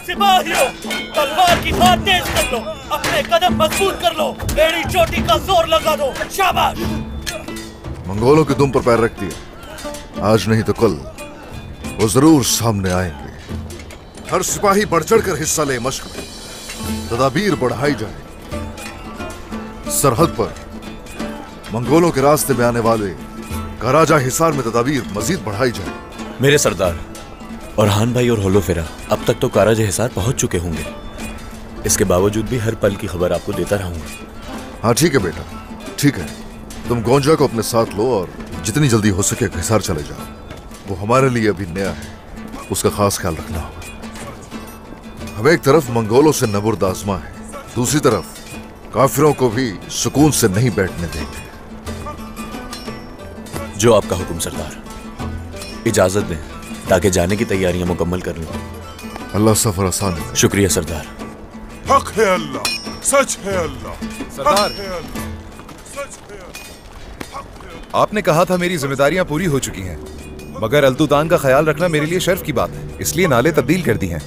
सिपाहियों, तलवार की धार तेज कर लो, अपने कदम मजबूत कर लो, एड़ी चोटी का जोर लगा दो। शाबाश। मंगोलों की दुम पर पैर रख दिया, आज नहीं तो कल वो जरूर सामने आएंगे। हर सिपाही बढ़ चढ़ कर हिस्सा ले मशक में, तदाबीर बढ़ाई जाए। सरहद पर मंगोलों के रास्ते में आने वाले कराजा हिसार में तदाबीर मजीद बढ़ाई जाए। मेरे सरदार और हान भाई और होलोफेरा अब तक तो काराज हिसार पहुंच चुके होंगे। इसके बावजूद भी हर पल की खबर आपको देता रहूंगा। हाँ ठीक है बेटा, ठीक है। तुम गोंजा को अपने साथ लो और जितनी जल्दी हो सके हिसार चले जाओ। वो हमारे लिए अभी नया है, उसका खास ख्याल रखना होगा। हम एक तरफ मंगोलों से नबुर्द आजमा है, दूसरी तरफ काफिरों को भी सुकून से नहीं बैठने देंगे। जो आपका हुक्म सरदार। इजाजत दें ताकि जाने की तैयारियां मुकम्मल कर लूं। अल्लाह सफर आसान करे। शुक्रिया सरदार। हक है अल्लाह, सच है अल्लाह। सरदार, आपने कहा था मेरी जिम्मेदारियां पूरी हो चुकी हैं, मगर अल्तुतान का ख्याल रखना मेरे लिए शर्फ की बात है, इसलिए नाले तब्दील कर दी हैं।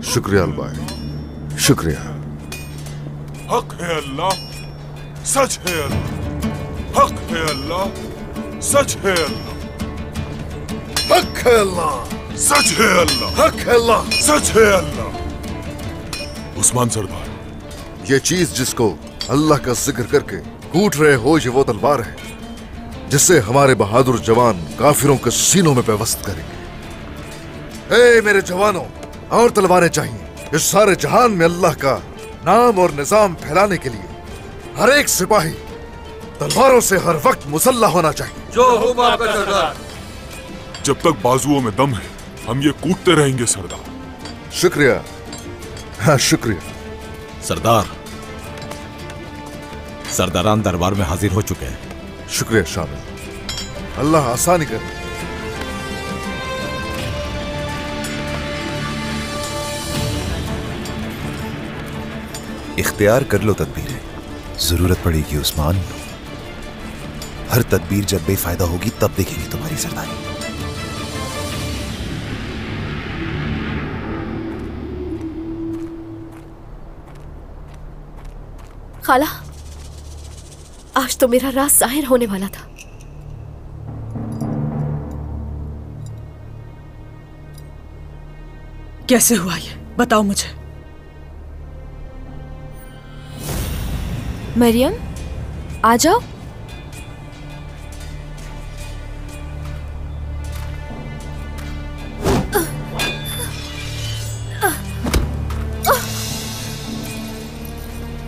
शुक्रिया अलबाई, शुक्रिया। हक है अल्लाह, सच है अल्लाह। हक है अल्लाह, सच है अल्लाह। हक है अल्लाह, सच है अल्लाह। हक है अल्लाह, सच है अल्लाह। उस्मान सरदार, ये चीज जिसको अल्लाह का जिक्र करके कूट रहे हो, ये वो तलवार है जिससे हमारे बहादुर जवान काफिरों के सीनों में पेवस्त करेंगे। ए मेरे जवानों, और तलवारें चाहिए। इस सारे जहान में अल्लाह का नाम और निजाम फैलाने के लिए हर एक सिपाही तलवारों से हर वक्त मुसल्ला होना चाहिए। जो हुक्म आपका सरदार। जब तक बाजुओं में दम है हम ये कूटते रहेंगे सरदार। शुक्रिया। हाँ शुक्रिया सरदार। सरदारान दरबार में हाजिर हो चुके हैं। शुक्रिया शामिल। अल्लाह आसानी करे। इख्तियार कर लो तदबीरें, जरूरत पड़ेगी उस्मान। हर तदबीर जब बेफायदा होगी तब देखेंगे तुम्हारी सरदारी। खाला, आज तो मेरा राज जाहिर होने वाला था। कैसे हुआ ये, बताओ मुझे। मरियम, आ जाओ।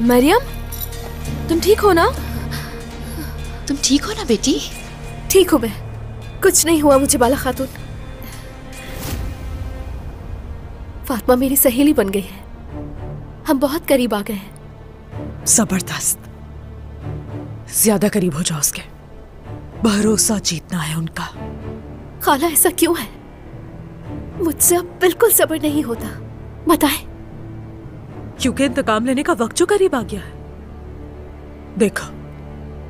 मरियम, तुम ठीक हो ना? तुम ठीक हो ना बेटी? ठीक हूँ मैं, कुछ नहीं हुआ मुझे बाला खातून। फातिमा मेरी सहेली बन गई है, हम बहुत करीब आ गए हैं। जबरदस्त, ज्यादा करीब हो जाओ उसके। भरोसा जीतना है उनका। खाला ऐसा क्यों है? मुझसे अब बिल्कुल सब्र नहीं होता, बताएं। क्योंकि इंतकाम लेने का वक्त जो करीब आ गया है। देखो,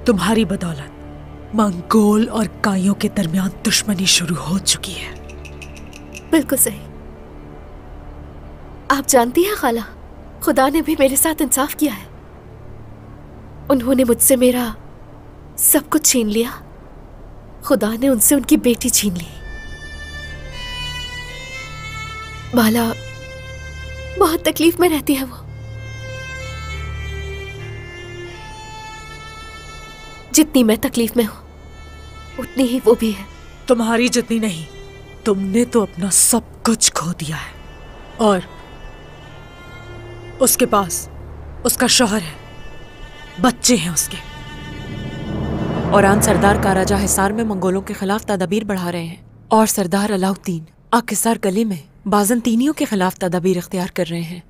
तुम्हारी बदौलत मंगोल और काइयों के दरमियान दुश्मनी शुरू हो चुकी है। बिल्कुल सही। आप जानती हैं खाला, खुदा ने भी मेरे साथ इंसाफ किया है। उन्होंने मुझसे मेरा सब कुछ छीन लिया, खुदा ने उनसे उनकी बेटी छीन ली। बाला बहुत तकलीफ में रहती है वो। जितनी मैं तकलीफ में हूं उतनी ही वो भी है। तुम्हारी जितनी नहीं, तुमने तो अपना सब कुछ खो दिया है। और उसके पास उसका शौहर है, बच्चे हैं उसके। औरान सरदार काराजा हिसार में मंगोलों के खिलाफ तदबीर बढ़ा रहे हैं और सरदार अलाउद्दीन आकिसार गली में बाजंतीनियों के खिलाफ तदबीर इख्तियार कर रहे हैं।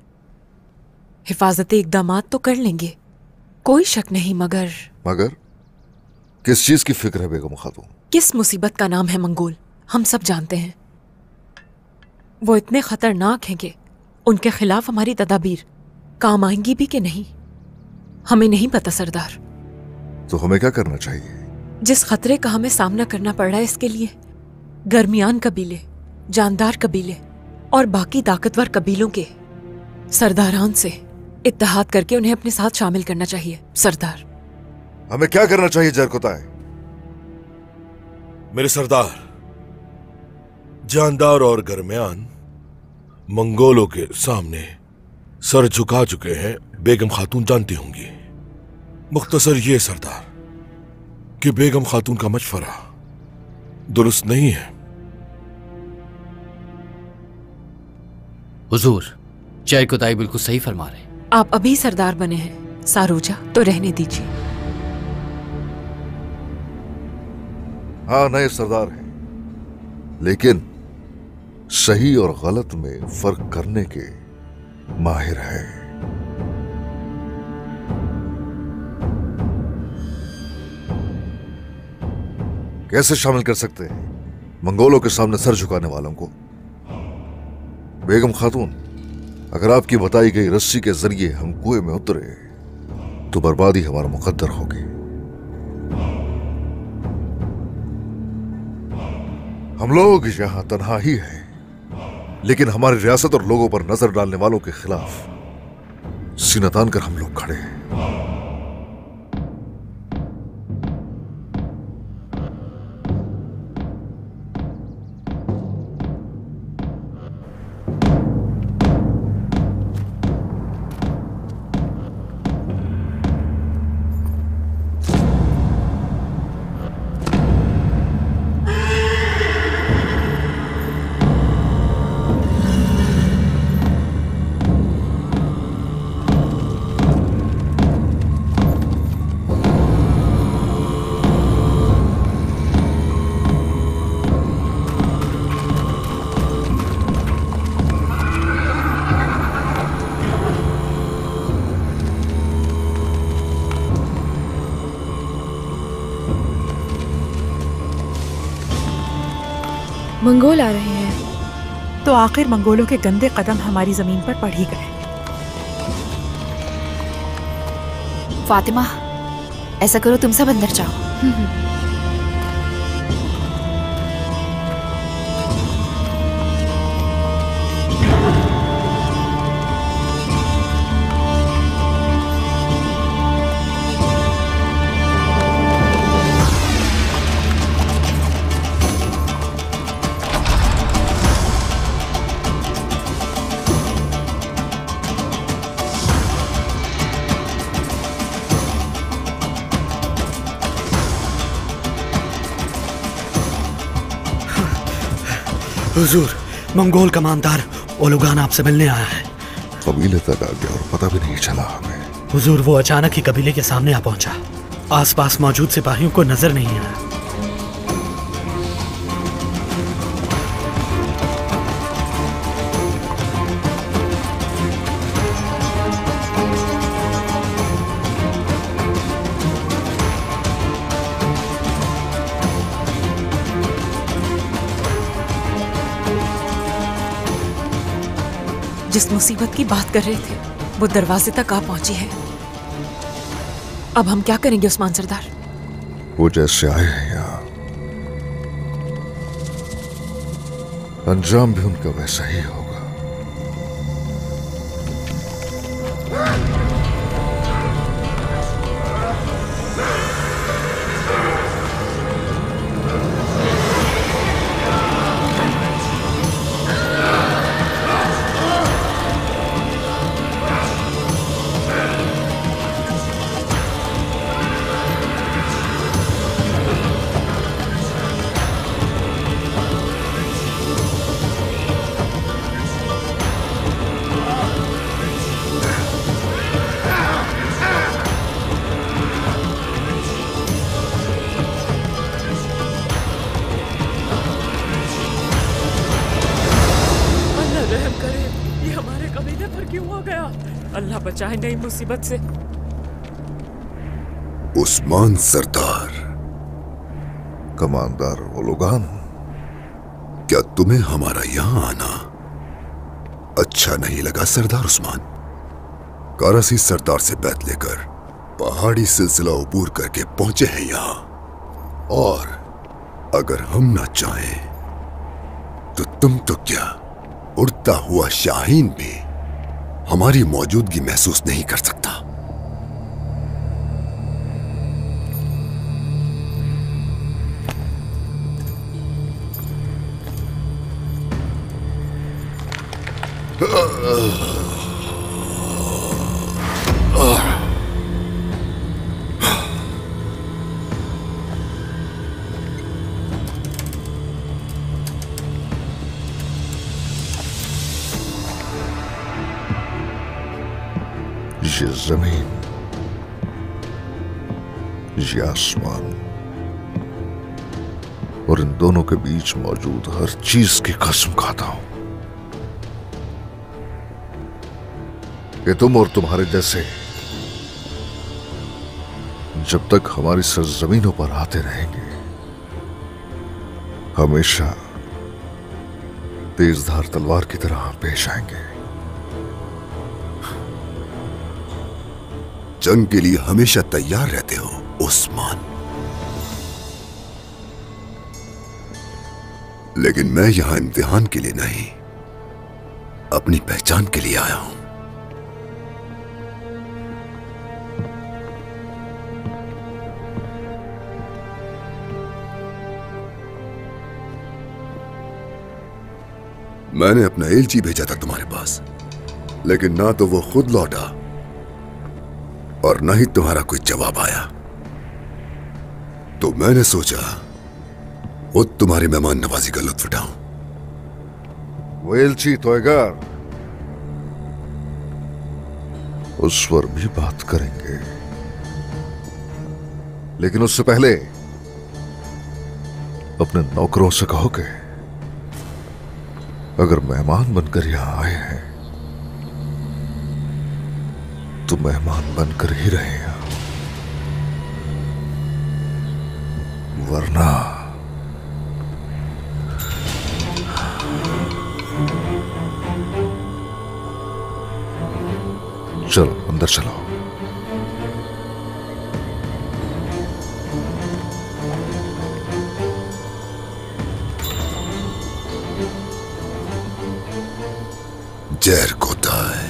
हिफाजती इकदामात तो कर लेंगे, कोई शक नहीं, मगर किस चीज की फिक्र है बेगम खातून? किस मुसीबत का नाम है मंगोल, हम सब जानते हैं। वो इतने खतरनाक हैं कि उनके खिलाफ हमारी तदाबीर काम आएंगी भी कि नहीं, हमें नहीं पता सरदार। तो हमें क्या करना चाहिए? जिस खतरे का हमें सामना करना पड़ रहा है, इसके लिए गर्मियान कबीले, जानदार कबीले और बाकी ताकतवर कबीलों के सरदारान से इत्तेहाद करके उन्हें अपने साथ शामिल करना चाहिए। सरदार, हमें क्या करना चाहिए जरकुताए? मेरे सरदार, जानदार और गर्मियान मंगोलों के सामने सर झुका चुके हैं, बेगम खातून जानती होंगी। मुख्तसर ये सरदार कि बेगम खातून का मशवरा दुरुस्त नहीं है। हुजूर, जरकुताई बिल्कुल सही फरमा रहे। आप अभी सरदार बने हैं, सारोजा, तो रहने दीजिए। हाँ, नए सरदार हैं, लेकिन सही और गलत में फर्क करने के माहिर है। कैसे शामिल कर सकते हैं मंगोलों के सामने सर झुकाने वालों को? बेगम खातून, अगर आपकी बताई गई रस्सी के जरिए हम कुएं में उतरे तो बर्बादी हमारा मुकद्दर होगी। हम लोग यहां तन्हा ही हैं, लेकिन हमारी रियासत और लोगों पर नजर डालने वालों के खिलाफ सीना तान कर हम लोग खड़े हैं। मंगोल आ रहे हैं। तो आखिर मंगोलों के गंदे कदम हमारी जमीन पर पड़ ही गए। फातिमा, ऐसा करो, तुम सब अंदर जाओ। हुजूर, मंगोल कमांडर ओलुगान आपसे मिलने आया है। कबीले तक आ गया और पता भी नहीं चला हमें। हुजूर, वो अचानक ही कबीले के सामने आ पहुंचा। आसपास मौजूद सिपाहियों को नजर नहीं आया। जिस मुसीबत की बात कर रहे थे वो दरवाजे तक आ पहुंची है। अब हम क्या करेंगे उस्मान सरदार? वो जैसे आए हैं यहाँ, अंजाम भी उनका वैसा ही होगा। अल्लाह बचाए नई मुसीबत से। उस्मान सरदार, कमांडर ओलुगान, क्या तुम्हें हमारा यहां आना अच्छा नहीं लगा सरदार उस्मान? कारासी सरदार से बैत लेकर पहाड़ी सिलसिला अबूर करके पहुंचे हैं यहां, और अगर हम ना चाहें तो तुम तो क्या, उड़ता हुआ शाहीन भी हमारी मौजूदगी महसूस नहीं कर सकता। ये जमीन, ये आसमान और इन दोनों के बीच मौजूद हर चीज की कसम खाता हूं कि तुम और तुम्हारे जैसे जब तक हमारी सरजमीनों पर आते रहेंगे, हमेशा तेजधार तलवार की तरह पेश आएंगे। जंग के लिए हमेशा तैयार रहते हो उस्मान, लेकिन मैं यहां इम्तिहान के लिए नहीं, अपनी पहचान के लिए आया हूं। मैंने अपना एलची भेजा था तुम्हारे पास, लेकिन ना तो वो खुद लौटा और न ही तुम्हारा कोई जवाब आया। तो मैंने सोचा खुद तुम्हारी मेहमान नवाजी का लुत्फ उठाऊं। वो एलची तोयगार, उस पर भी बात करेंगे, लेकिन उससे पहले अपने नौकरों से कहो कि अगर मेहमान बनकर यहां आए हैं तो मेहमान बनकर ही रहेगा, वरना चलो अंदर चलो। जहर कोताय,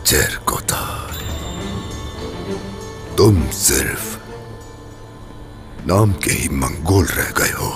जहर कोताय, तुम सिर्फ नाम के ही मंगोल रह गए हो।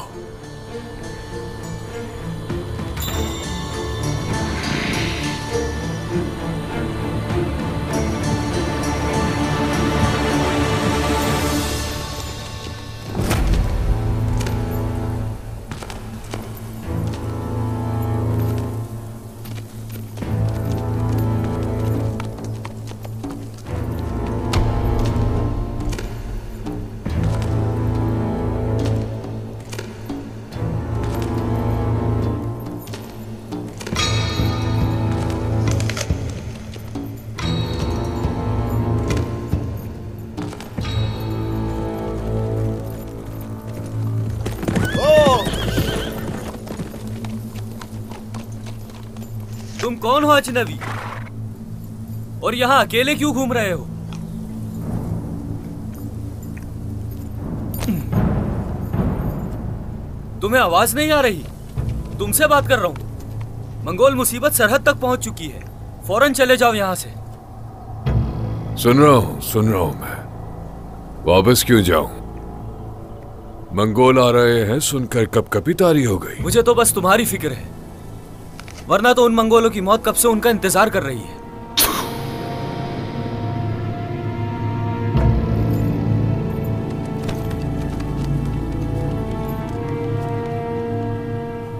तुम कौन हो अजनबी, और यहाँ अकेले क्यों घूम रहे हो? तुम्हें आवाज नहीं आ रही? तुमसे बात कर रहा हूं। मंगोल मुसीबत सरहद तक पहुंच चुकी है, फौरन चले जाओ यहाँ से। सुन रहा हूं मैं। वापस क्यों जाऊं? मंगोल आ रहे हैं सुनकर कपकपी तारी हो गई। मुझे तो बस तुम्हारी फिक्र है, वरना तो उन मंगोलों की मौत कब से उनका इंतजार कर रही है।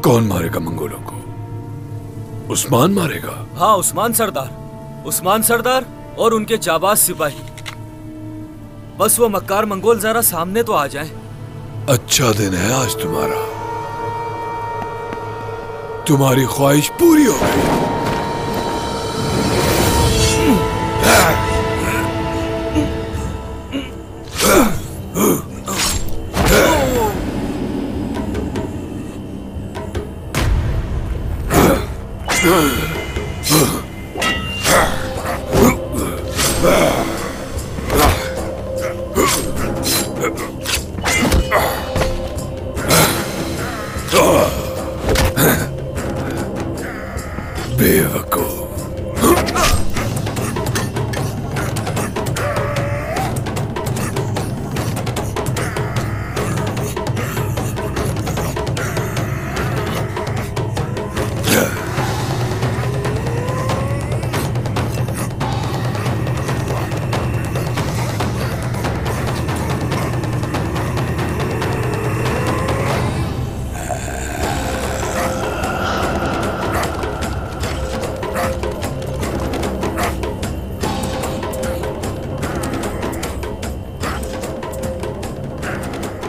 कौन मारेगा मंगोलों को? उस्मान मारेगा? हाँ, उस्मान सरदार और उनके जाबाज सिपाही। बस वो मक्कार मंगोल जरा सामने तो आ जाएं। अच्छा दिन है आज तुम्हारा, तुम्हारी ख्वाहिश पूरी हो गई। बेवकूफ।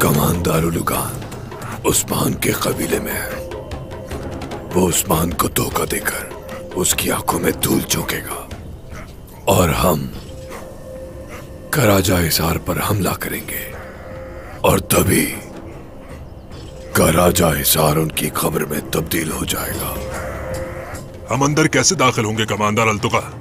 कमांदार उलुगान उस्मान के कबीले में है। वो उस्मान को धोखा देकर उसकी आंखों में धूल झोंकेगा और हम कराजा हिसार पर हमला करेंगे और तभी कराजा हिसार उनकी खबर में तब्दील हो जाएगा। हम अंदर कैसे दाखिल होंगे कमांडर अल्तुका?